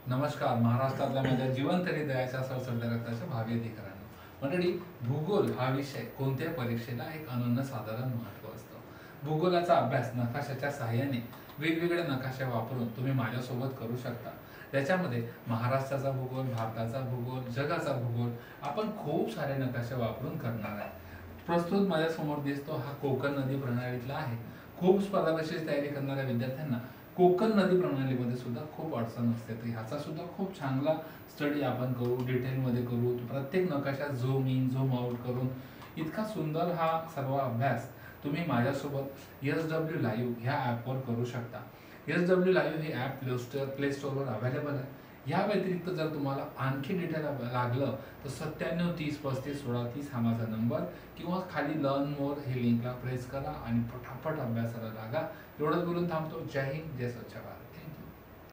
नमस्कार. महाराष्ट्रातल्या माझ्या जिवंत हृदयाच्या सरसरत्या रक्ताच्या भावी अधिकाऱ्यांनो. मंडळी, भूगोल हा विषय कोणत्याही परीक्षेला एक अनन्यसाधारण महत्त्व असतं. भूगोलाचा अभ्यास नकाशाच्या सहाय्याने वेगवेगळे नकाशे वापरून तुम्ही माझ्यासोबत करू शकता. त्याच्यामध्ये महाराष्ट्राचा भूगोल, भारताचा भूगोल, जगाचा भूगोल आपण खूप सारे नकाशे वापरून करणार आहे. प्रस्तुत माझ्यासमोर दिसतो हा कोकण नदी प्रणालीतला आहे. खूप स्पर्धा परीक्षेची तयारी करणाऱ्या विद्यार्थ्यांना कोकण नदी प्रणालीमध्ये सुद्धा खूप अडचण असते, तर ह्याचा सुद्धा खूप चांगला स्टडी आपण करू, डिटेलमध्ये करू. प्रत्येक नकाशात झूम इन झूम आउट करून इतका सुंदर हा सर्व अभ्यास तुम्ही माझ्यासोबत SW लाईव्ह ह्या ॲपवर करू शकता. SW लाईव्ह हे ॲप प्ले स्टोअरवर अवेलेबल आहे. ह्या व्यतिरिक्त जर तुम्हाला आणखी डिटेल लागलं तर 9730351630 हा माझा नंबर, किंवा खाली लर्न मोर हे लिंकला प्रेस करा आणि फटाफट अभ्यासाला लागा. एवढंच बोलून थांबतो. जय हिंद, जय स्वच्छ भारत.